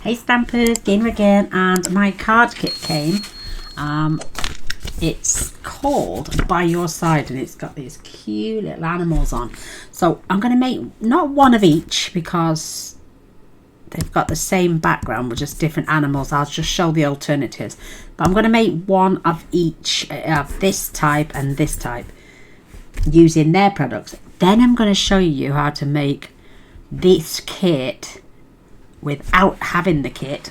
Hey Stampers, Gaynor again, and my card kit came. It's called By Your Side, and it's got these cute little animals on. So I'm going to make not one of each because they've got the same background but just different animals. I'll just show the alternatives. But I'm going to make one of each of this type and this type using their products. Then I'm going to show you how to make this kit without having the kit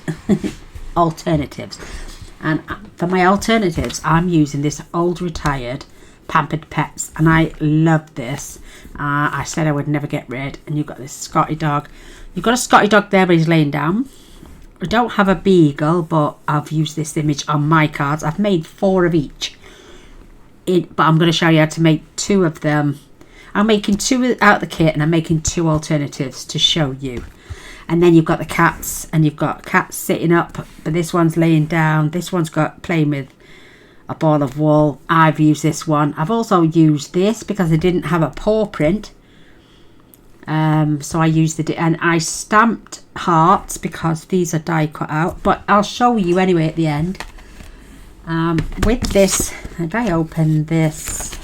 alternatives. And for my alternatives, I'm using this old retired Pampered Pets, and I love this. I said I would never get rid. And you've got this Scotty dog. You've got a Scotty dog there, but he's laying down. I don't have a beagle, but I've used this image on my cards. I've made 4 of each, but I'm going to show you how to make 2 of them. I'm making 2 out of the kit, and I'm making 2 alternatives to show you. And then you've got the cats, and you've got cats sitting up, but this one's laying down. This one's got playing with a ball of wool. I've used this one. I've also used this because I didn't have a paw print. So I used and I stamped hearts because these are die cut out, but I'll show you anyway at the end. With this, if I open this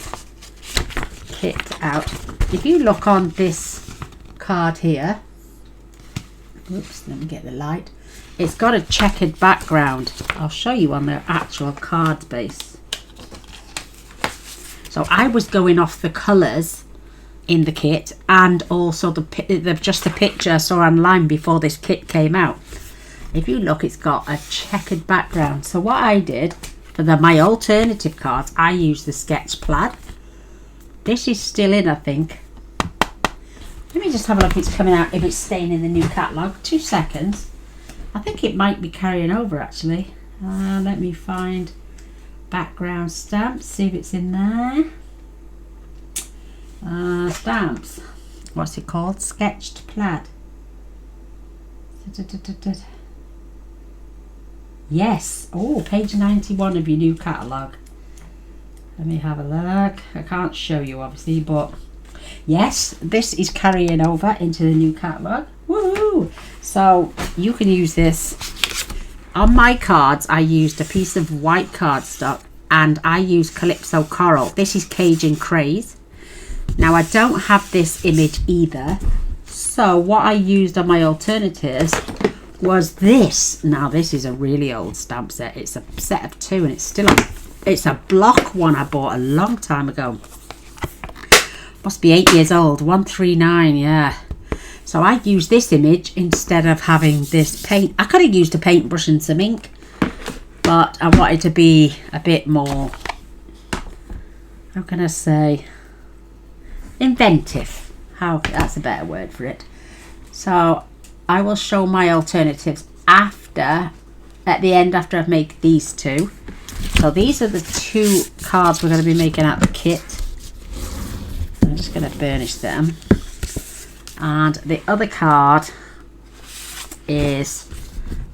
kit out, if you look on this card here, oops, let me get the light. It's got a checkered background. I'll show you on the actual card base. So I was going off the colours in the kit and also just the picture I saw online before this kit came out. If you look, it's got a checkered background. So what I did for my alternative cards, I used the sketch plaid. This is still in, I think. Let me just have a look if it's coming out, if it's staying in the new catalogue. 2 seconds. I think it might be carrying over actually. Let me find background stamps, see if it's in there. Stamps. What's it called? Sketched plaid. Yes. Oh, page 91 of your new catalogue. Let me have a look. I can't show you obviously, but yes, this is carrying over into the new catalogue. Woohoo! So you can use this. On my cards, I used a piece of white cardstock and I used Calypso Coral. This is Cajun Craze. Now I don't have this image either. So what I used on my alternatives was this. Now this is a really old stamp set. It's a set of 2 and it's a block one I bought a long time ago. Must be 8 years old. 139, yeah. So I used this image instead of having this paint. I could have used a paintbrush and some ink, but I wanted to be a bit more, how can I say, inventive. That's a better word for it. So I will show my alternatives at the end after I've made these 2. So these are the 2 cards we're going to be making out of the kit. I'm just going to burnish them. And the other card is,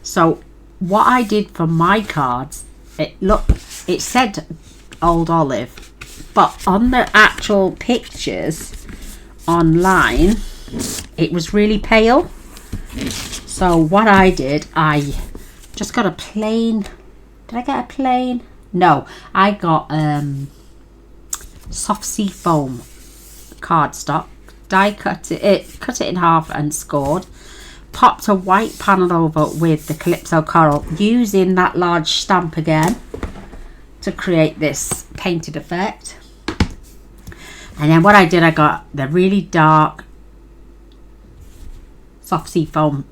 so what I did for my cards, it said Old Olive, but on the actual pictures online it was really pale. So what I did, I just got a plain, did I get a plain? No, I got soft sea foam cardstock, cut it in half and scored, popped a white panel over with the Calypso Coral, using that large stamp again to create this painted effect. And then what I did, I got the really dark soft sea foam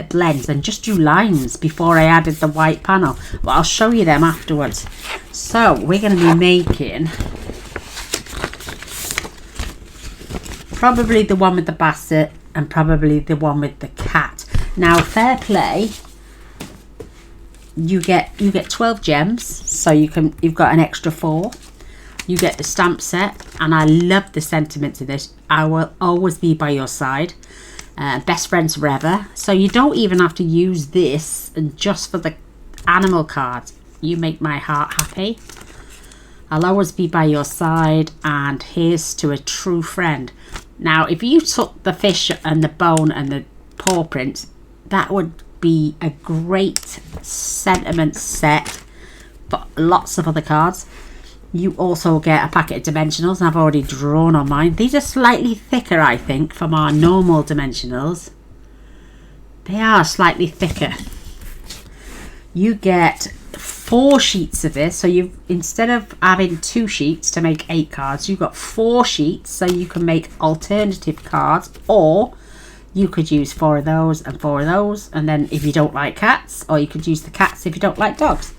blends and just drew lines before I added the white panel, but I'll show you them afterwards. So we're going to be making probably the one with the basset and probably the one with the cat. Now fair play, you get 12 gems, so you've got an extra 4. You get the stamp set, and I love the sentiment of this. I will always be by your side. Best friends forever. So you don't even have to use this, and just for the animal cards, you make my heart happy. I'll always be by your side, and here's to a true friend. Now if you took the fish and the bone and the paw prints, that would be a great sentiment set for lots of other cards. You also get a packet of dimensionals, and I've already drawn on mine. These are slightly thicker, I think, from our normal dimensionals. They are slightly thicker. You get 4 sheets of this, so you, instead of having 2 sheets to make 8 cards, you've got 4 sheets, so you can make alternative cards, or you could use 4 of those and 4 of those, and then if you don't like cats, or you could use the cats if you don't like dogs.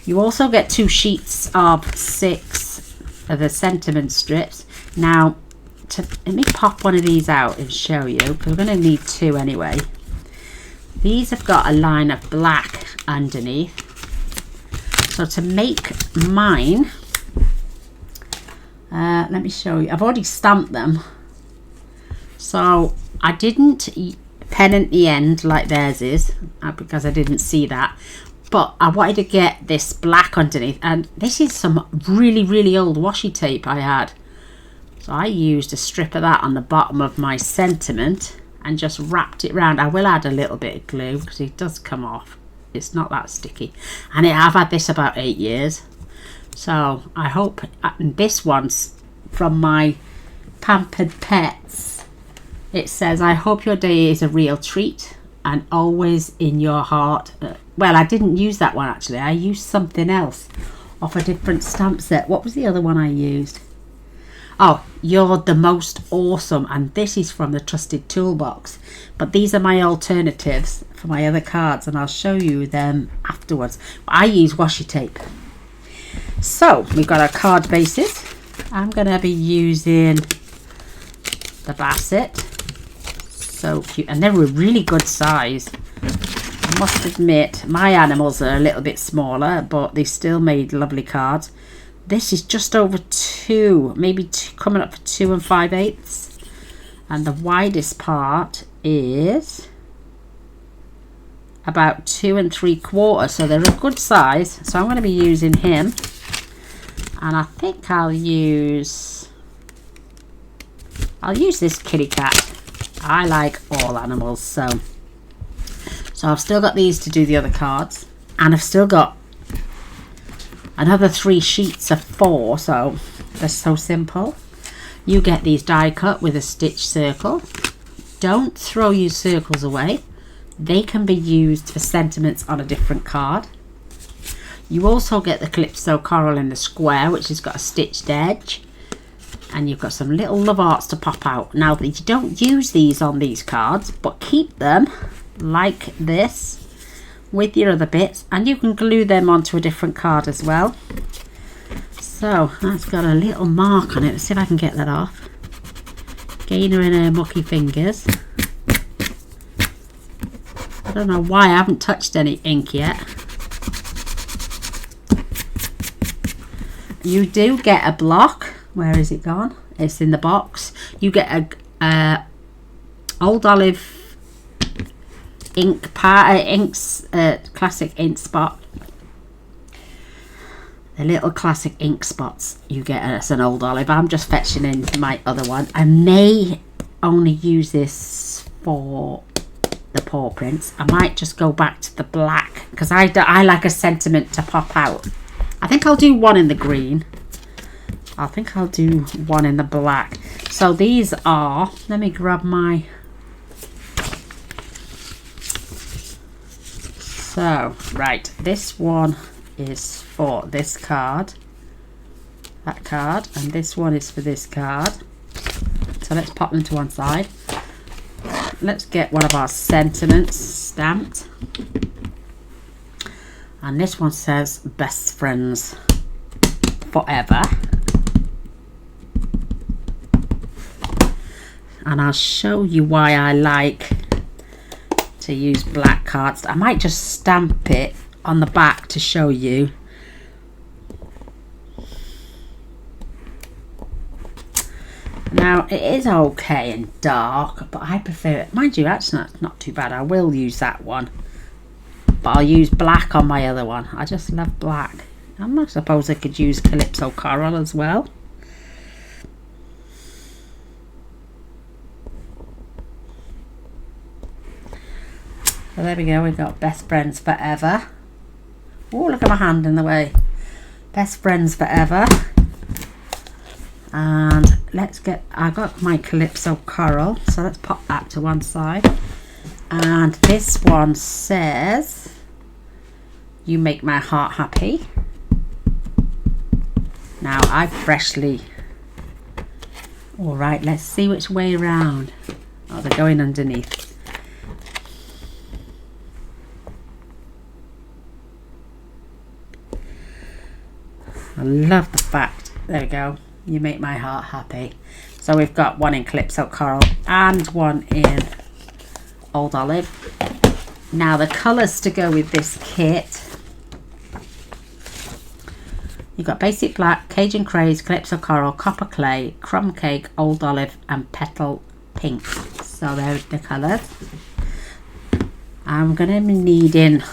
You also get 2 sheets of 6 of the sentiment strips. Now, let me pop one of these out and show you, because we're going to need 2 anyway. These have got a line of black underneath. So to make mine, let me show you. I've already stamped them. So I didn't pen at the end like theirs is, because I didn't see that. But I wanted to get this black underneath, and this is some really, really old washi tape I had. So I used a strip of that on the bottom of my sentiment and just wrapped it round. I will add a little bit of glue because it does come off. It's not that sticky. And I've had this about 8 years. So I hope, and this one's from my Pampered Pets. It says, I hope your day is a real treat and always in your heart. Well, I didn't use that one actually. I used something else off a different stamp set. What was the other one I used? Oh, you're the most awesome. And this is from the Trusted Toolbox. But these are my alternatives for my other cards, and I'll show you them afterwards. I use washi tape. So we've got our card bases. I'm going to be using the Basset. So cute, and they're a really good size. I must admit my animals are a little bit smaller, but they still made lovely cards. This is just over 2, maybe coming up for 2 5/8, and the widest part is about 2 3/4, so they're a good size. So I'm going to be using him, and I think I'll use this kitty cat. I like all animals, so I've still got these to do the other cards, and I've still got another 3 sheets of 4, so they're so simple. You get these die cut with a stitch circle. Don't throw your circles away. They can be used for sentiments on a different card. You also get the Calypso Coral in the square, which has got a stitched edge. And you've got some little love hearts to pop out. Now, you don't use these on these cards, but keep them like this with your other bits, and you can glue them onto a different card as well. So that's got a little mark on it. Let's see if I can get that off. Gaynor in her mucky fingers. I don't know why I haven't touched any ink yet. You do get a block. Where is it gone? It's in the box. You get a Old Olive ink classic ink spot. The little classic ink spots you get as an Old Olive. I'm just fetching in my other one. I may only use this for the paw prints. I might just go back to the black because I like a sentiment to pop out. I think I'll do one in the green. I think I'll do one in the black. So these are, let me grab my, so right, this one is for this card, that card, and this one is for this card. So let's pop them to one side. Let's get one of our sentiments stamped, and this one says best friends forever. And I'll show you why I like to use black cards. I might just stamp it on the back to show you. Now it is okay and dark, but I prefer it. Mind you, that's not too bad. I will use that one, but I'll use black on my other one. I just love black. I suppose I could use Calypso Coral as well. So there we go, we've got Best Friends Forever. Oh, look at my hand in the way. Best Friends Forever. And let's get, I got my Calypso Coral, so let's pop that to one side. And this one says, You Make My Heart Happy. Now I freshly, all right, let's see which way around. Oh, they're going underneath. I love the fact, there we go, You Make My Heart Happy. So we've got one in Calypso Coral and one in Old Olive. Now the colours to go with this kit, you've got Basic Black, Cajun Craze, Calypso Coral, Copper Clay, Crumb Cake, Old Olive and Petal Pink. So there's the colours. I'm going to be needing,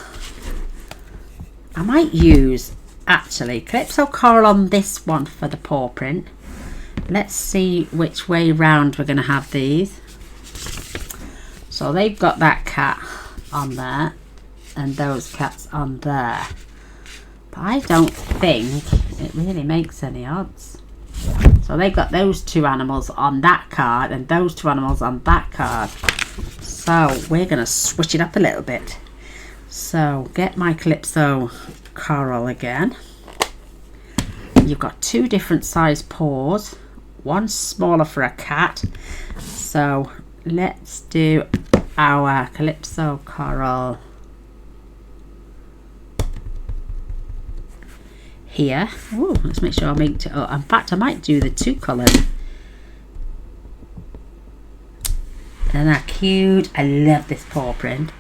I might use actually Calypso Coral on this one for the paw print. Let's see which way round we're going to have these. So they've got that cat on there and those cats on there, but I don't think it really makes any odds. So they've got those two animals on that card and those two animals on that card, so we're going to switch it up a little bit. So get my Calypso Coral again. You've got two different size paws, one smaller for a cat, so let's do our Calypso Coral here. Ooh, let's make sure I make it up. In fact, I might do the two colours. Isn't that cute? I love this paw print.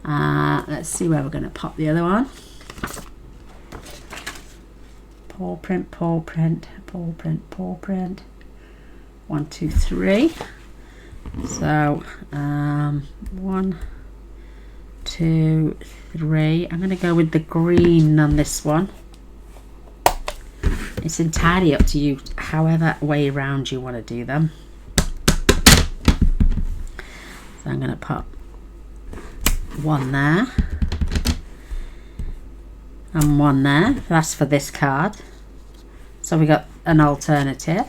Let's see where we're going to pop the other one. Paw print, paw print, paw print, paw print. 1, 2, 3. So 1, 2, 3. I'm going to go with the green on this one. It's entirely up to you, however way around you want to do them. So I'm going to pop one there and one there. That's for this card. So we got an alternative.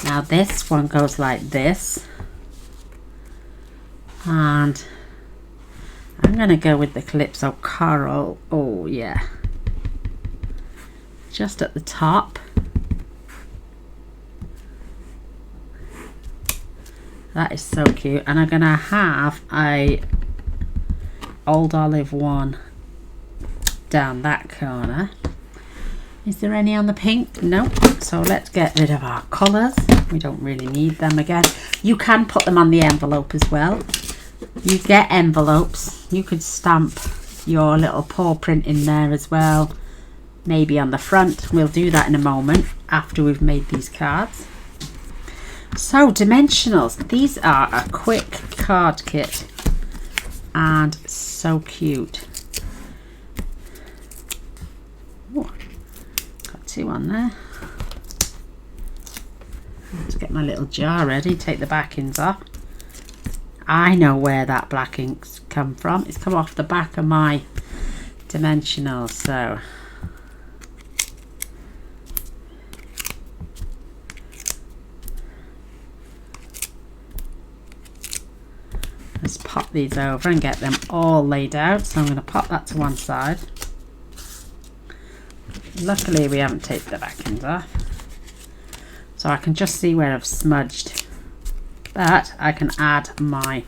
Now this one goes like this, and I'm going to go with the Calypso Coral. Oh yeah, just at the top. That is so cute. And I'm going to have a Old Olive one down that corner. Is there any on the pink? No. So let's get rid of our colours. We don't really need them again. You can put them on the envelope as well. You get envelopes. You could stamp your little paw print in there as well. Maybe on the front. We'll do that in a moment after we've made these cards. So dimensionals. These are a quick card kit and so cute. Ooh, got two on there. Let's get my little jar ready. Take the backings off. I know where that black ink's come from. It's come off the back of my dimensionals. So let's pop these over and get them all laid out. So I'm going to pop that to one side. Luckily we haven't taken the backings off, so I can just see where I've smudged, but I can add my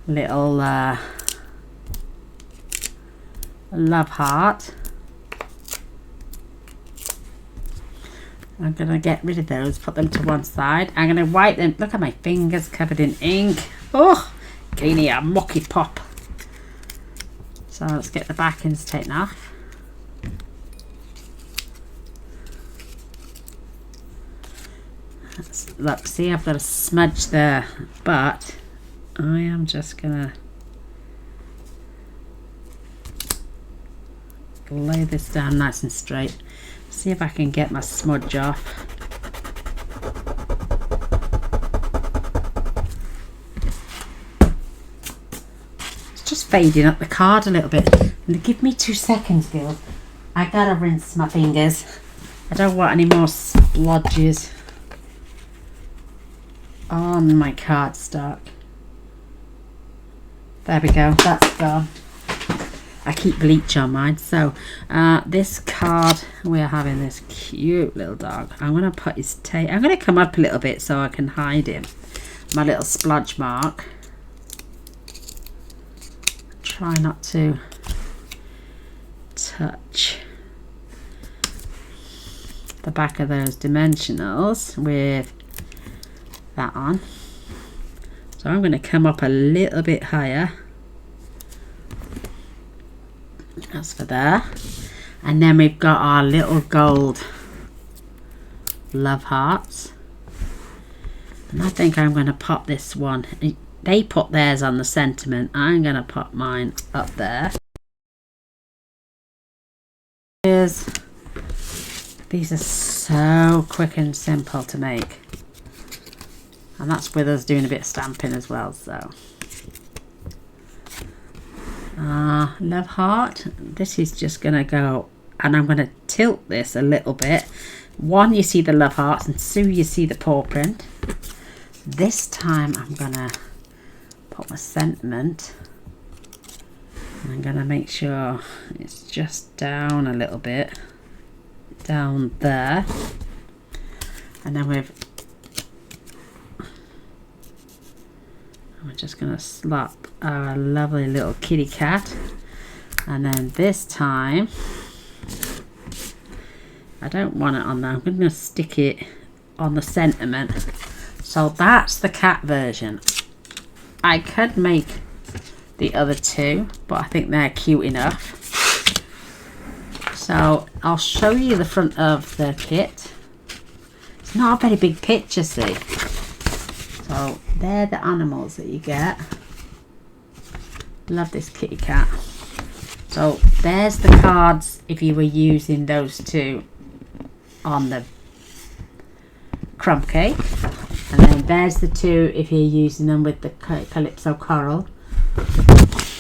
little love heart. I'm going to get rid of those, put them to one side. I'm going to wipe them. Look at my fingers covered in ink. Oh, give me a mucky pop. So let's get the backings taken off. Look, see, I've got a smudge there, but I am just gonna lay this down nice and straight. See if I can get my smudge off. It's just fading up the card a little bit. And give me 2 seconds, girl. I gotta rinse my fingers. I don't want any more splodges on my cardstock. There we go, that's gone. I keep bleach on mine. So this card, we're having this cute little dog. I'm gonna put his tail, I'm gonna come up a little bit so I can hide him. My little splodge mark. Try not to touch the back of those dimensionals with that on. So I'm going to come up a little bit higher. That's for there. And then we've got our little gold love hearts. And I think I'm going to pop this one. They put theirs on the sentiment. I'm going to pop mine up there. These are so quick and simple to make. And that's with us doing a bit of stamping as well. So love heart. This is just going to go, and I'm going to tilt this a little bit. 1, you see the love hearts, and 2, you see the paw print. This time I'm going to put my sentiment, and I'm going to make sure it's just down a little bit, down there. And then we're just going to slap our lovely little kitty cat. And then this time, I don't want it on there, I'm going to stick it on the sentiment. So that's the cat version. I could make the other 2, but I think they're cute enough. So I'll show you the front of the kit. It's not a very big picture, see. So they're the animals that you get. Love this kitty cat. So there's the cards if you were using those 2 on the crumb cake. And then there's the 2 if you're using them with the Calypso Coral.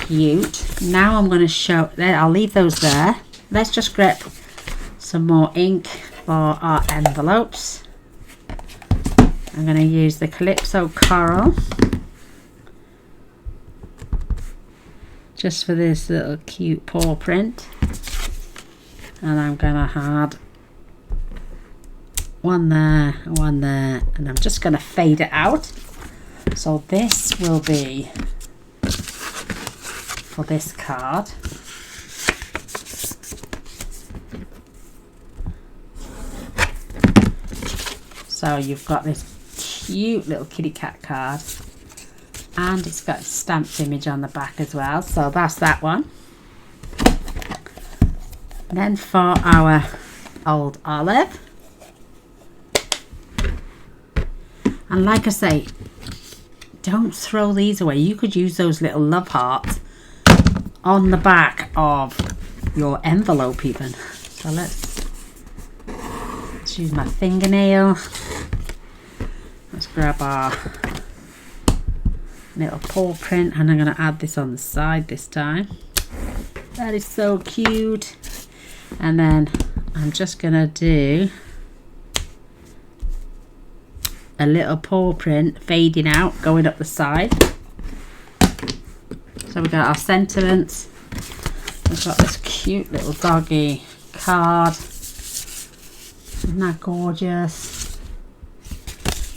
Cute. Now I'm going to show, there, I'll leave those there. Let's just grab some more ink for our envelopes. I'm going to use the Calypso Coral just for this little cute paw print. And I'm going to add one there, and I'm just going to fade it out. So this will be for this card. So you've got this cute little kitty cat card, and it's got a stamped image on the back as well. So that's that one. And then for our old olive, and like I say, don't throw these away. You could use those little love hearts on the back of your envelope even. So let's use my fingernail. Let's grab our little paw print, and I'm going to add this on the side this time. That is so cute. And then I'm just going to do a little paw print fading out, going up the side. So we've got our sentiments. We've got this cute little doggy card. Isn't that gorgeous?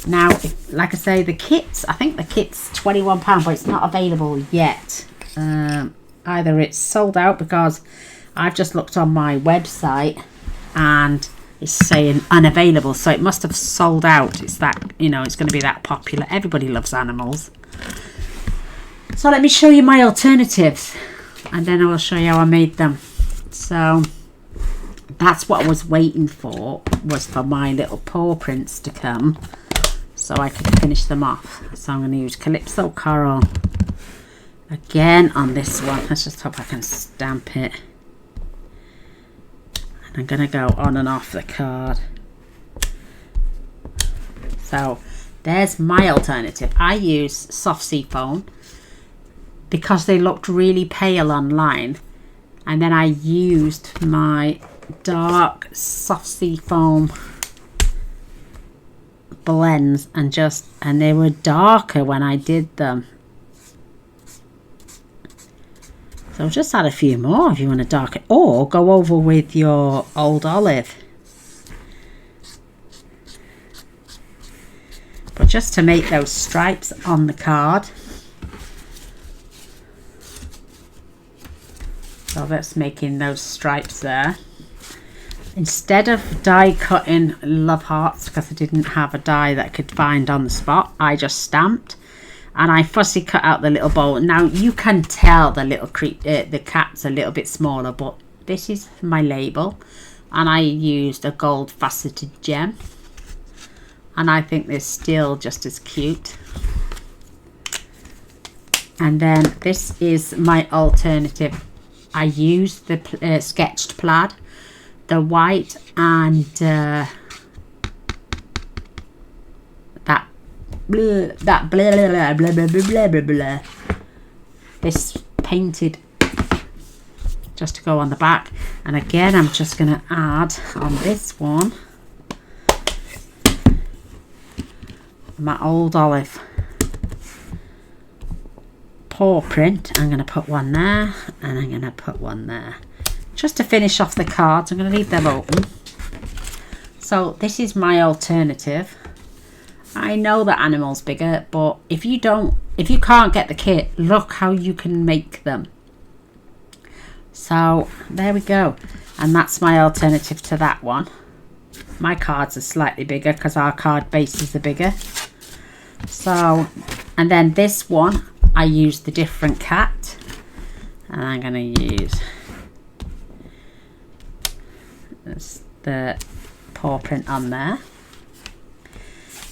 Now, like I say, the kits, I think the kit's £21, but it's not available yet. Either it's sold out, because I've just looked on my website and it's saying unavailable, so it must have sold out. It's that, you know, it's going to be that popular. Everybody loves animals. So let me show you my alternatives, and then I will show you how I made them. So that's what I was waiting for, was for my little paw prints to come so I could finish them off. So I'm going to use Calypso Coral again on this one. Let's just hope I can stamp it. And I'm going to go on and off the card. So there's my alternative. I use soft sea foam. because they looked really pale online, and then I used my dark soft sea foam blends and they were darker when I did them. So just add a few more if you want to darken, or go over with your old olive. But just to make those stripes on the card. So that's making those stripes there. Instead of die cutting love hearts, because I didn't have a die that I could find on the spot, I just stamped. And I fussy cut out the little bowl. Now you can tell the little the cat's a little bit smaller, but this is my label, and I used a gold faceted gem, and I think they're still just as cute. And then this is my alternative. I used the sketched plaid, the white, and that blah, that blah blah blah blah blah blah blah. This painted just to go on the back, and again I'm just going to add on this one my old olive paw print. I'm going to put one there, and I'm going to put one there just to finish off the cards. I'm going to leave them open. So this is my alternative. I know the animal's bigger, but if you can't get the kit, look how you can make them. So there we go, and that's my alternative to that one. My cards are slightly bigger because our card bases are bigger. So, and then this one I used the different cat, and I'm going to use the paw print on there.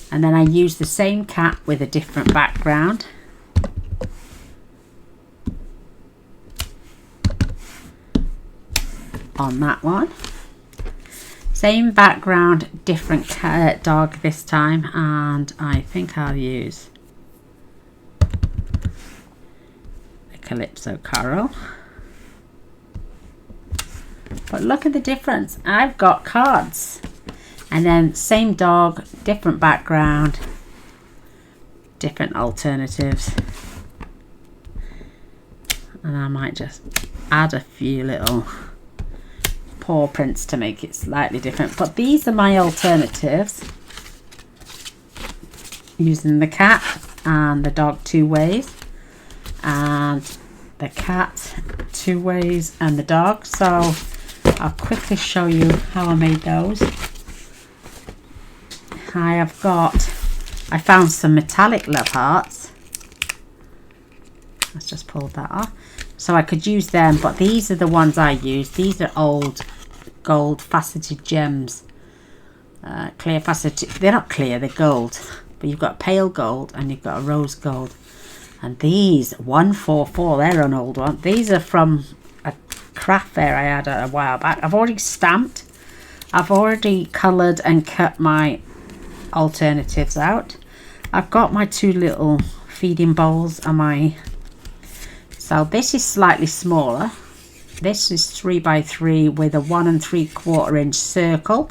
And then I use the same cat with a different background. On that one. Same background, different cat, dog this time. And I think I'll use the Calypso Coral. But look at the difference. I've got cards. And then same dog, different background, different alternatives. And I might just add a few little paw prints to make it slightly different. But these are my alternatives. Using the cat and the dog two ways. And the cat two ways and the dog. So I'll quickly show you how I made those. I found some metallic love hearts. Let's just pull that off. So I could use them, but these are the ones I used. These are old gold faceted gems. Clear faceted, they're not clear, they're gold. But you've got pale gold and you've got a rose gold. And these, 144, they're an old one. These are from a craft fair I had a while back. I've already stamped. I've already coloured and cut my alternatives out. I've got my two little feeding bowls and my, so this is slightly smaller. This is 3x3 with a 1 3/4 inch circle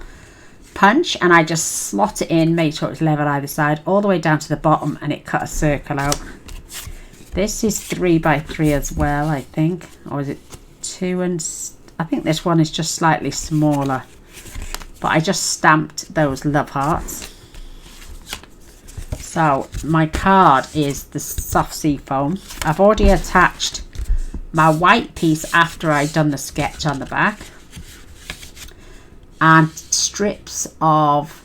punch, and I just slot it in, make sure it's level either side, all the way down to the bottom, and it cut a circle out. This is 3x3 as well, I think, or is it 2? And I think this one is just slightly smaller, but I just stamped those love hearts. So my card is the soft sea foam. I've already attached my white piece after I'd done the sketch on the back, and strips of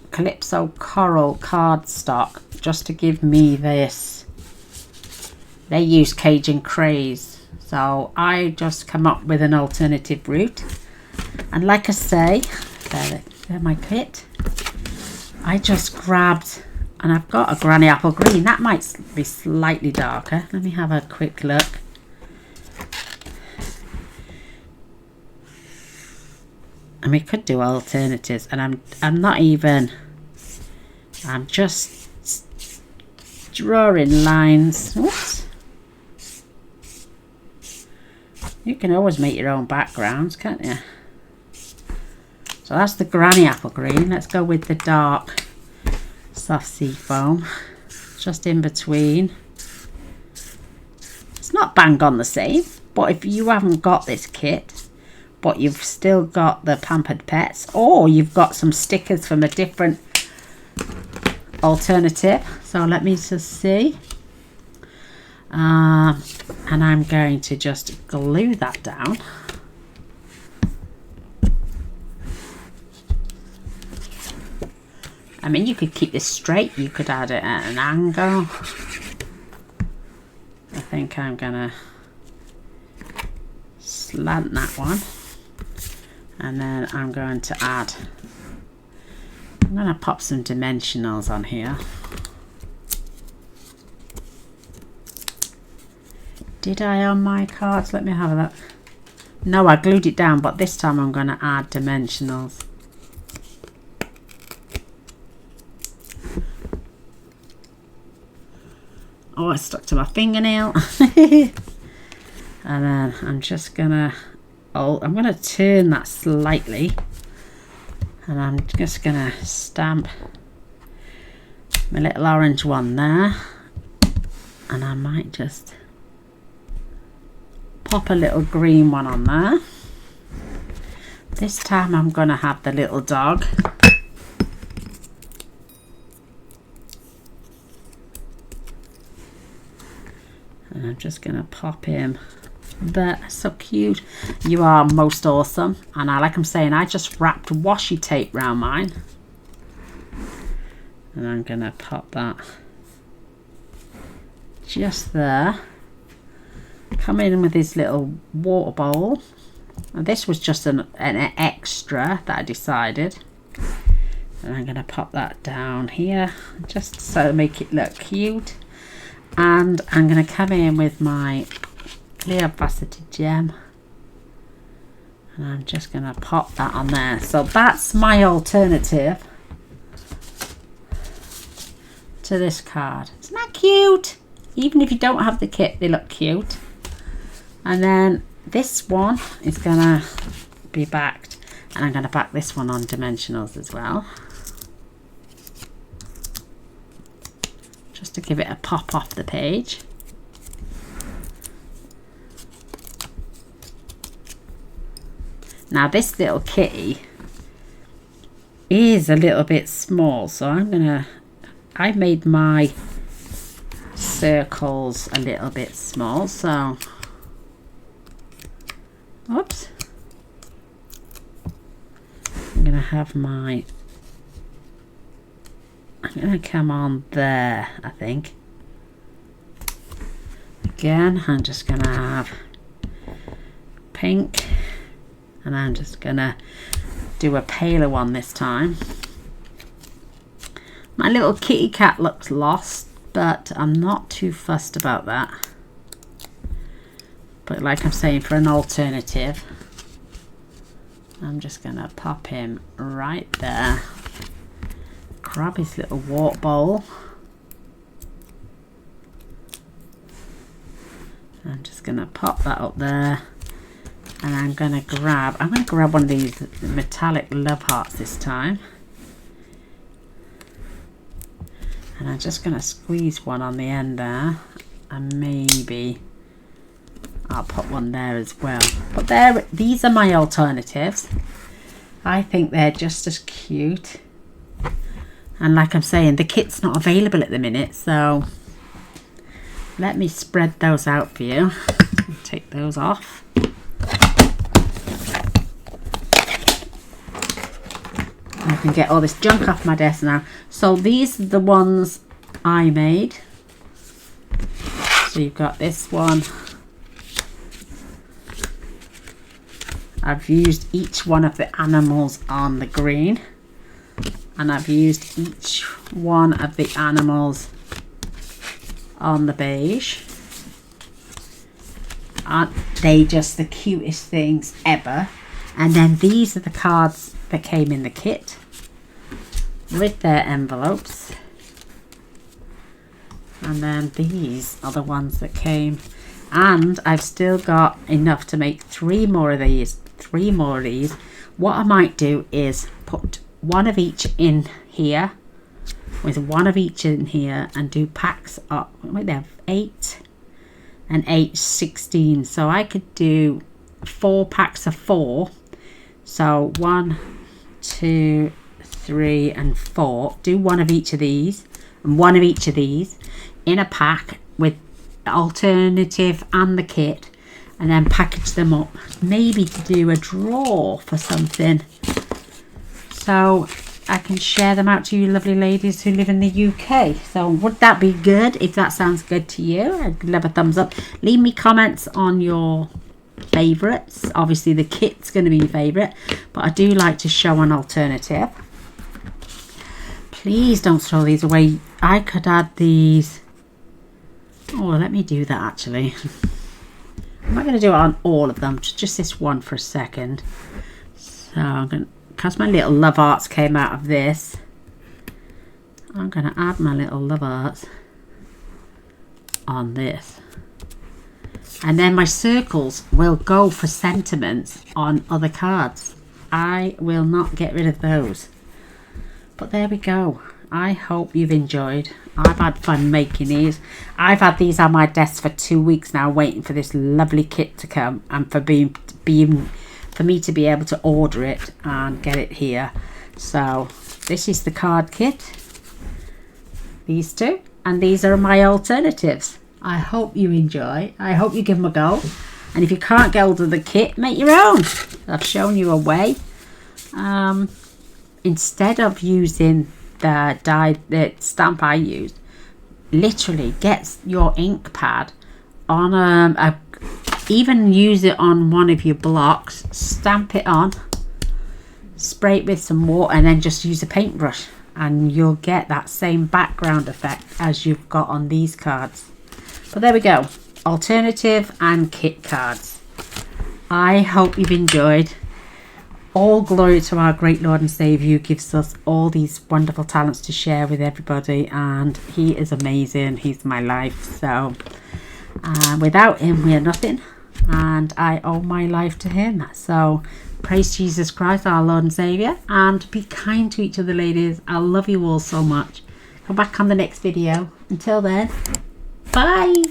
Calypso Coral cardstock just to give me this. They use Cajun Craze, so I just come up with an alternative route. And like I say, there my kit. I just grabbed, and I've got a Granny Apple Green. That might be slightly darker. Let me have a quick look. And we could do alternatives, and I'm not even, I'm just drawing lines. Oops. You can always make your own backgrounds, can't you? So that's the granny apple green. Let's go with the dark soft sea foam. Just in between. It's not bang on the same, but if you haven't got this kit, but you've still got the Pampered Pets, or you've got some stickers from a different alternative. So let me just see. And I'm going to just glue that down. I mean, you could keep this straight, you could add it at an angle. I think I'm gonna slant that one, and then I'm going to add, I'm gonna pop some dimensionals on here. Did I on my cards? Let me have a look. No, I glued it down, but this time I'm going to add dimensionals. Oh, I stuck to my fingernail. And then I'm just going to, I'm going to turn that slightly. And I'm just going to stamp my little orange one there. And I might just pop a little green one on there. This time I'm going to have the little dog. And I'm just going to pop him there. So cute. You are most awesome. And like I'm saying, I just wrapped washi tape around mine. And I'm going to pop that just there. Come in with this little water bowl. And this was just an extra that I decided. And I'm going to pop that down here just so to make it look cute. And I'm going to come in with my clear faceted gem. And I'm just going to pop that on there. So that's my alternative to this card. Isn't that cute? Even if you don't have the kit, they look cute. And then this one is going to be backed, and I'm going to back this one on dimensionals as well, just to give it a pop off the page. Now this little kitty is a little bit small, so I made my circles a little bit small, so oops, I'm going to have I'm going to come on there, I think. Again, I'm just going to have pink, and I'm just going to do a paler one this time. My little kitty cat looks lost, but I'm not too fussed about that. But like I'm saying, for an alternative, I'm just going to pop him right there. Grab his little water bowl. I'm just going to pop that up there. And I'm going to grab one of these metallic love hearts this time. And I'm just going to squeeze one on the end there. And maybe I'll put one there as well. But these are my alternatives. I think they're just as cute. And like I'm saying, the kit's not available at the minute, so let me spread those out for you. Take those off. I can get all this junk off my desk now. So these are the ones I made. So you've got this one. I've used each one of the animals on the green, and I've used each one of the animals on the beige. Aren't they just the cutest things ever? And then these are the cards that came in the kit with their envelopes. And then these are the ones that came, and I've still got enough to make 3 more of these. What I might do is put one of each in here, with one of each in here, and do packs up. Wait, they have 8 and 8, 16. So I could do 4 packs of 4. So 1, 2, 3 and 4. Do one of each of these and one of each of these in a pack with the alternative and the kit, and then package them up, maybe to do a draw for something, so I can share them out to you lovely ladies who live in the UK. So would that be good? If that sounds good to you, I'd love a thumbs up. Leave me comments on your favourites. Obviously the kit's going to be your favourite, but I do like to show an alternative. Please don't throw these away. I could add these. Oh, let me do that actually. I'm not going to do it on all of them, just this one for a second. So I'm going to, because my little love hearts came out of this, I'm going to add my little love hearts on this. And then my circles will go for sentiments on other cards. I will not get rid of those. But there we go. I hope you've enjoyed. I've had fun making these. I've had these on my desk for 2 weeks now, waiting for this lovely kit to come, and for me to be able to order it and get it here. So this is the card kit, these 2, and these are my alternatives. I hope you enjoy. I hope you give them a go, and if you can't get hold of the kit, make your own. I've shown you a way. Instead of using the stamp I used, literally get your ink pad on even use it on one of your blocks, stamp it on, spray it with some water, and then just use a paintbrush, and you'll get that same background effect as you've got on these cards. But there we go, alternative and kit cards. I hope you've enjoyed. All glory to our great Lord and Saviour, who gives us all these wonderful talents to share with everybody, and he is amazing. He's my life. So without him we are nothing, and I owe my life to him. So praise Jesus Christ, our Lord and Saviour, and be kind to each other, ladies. I love you all so much. Come back on the next video. Until then, bye.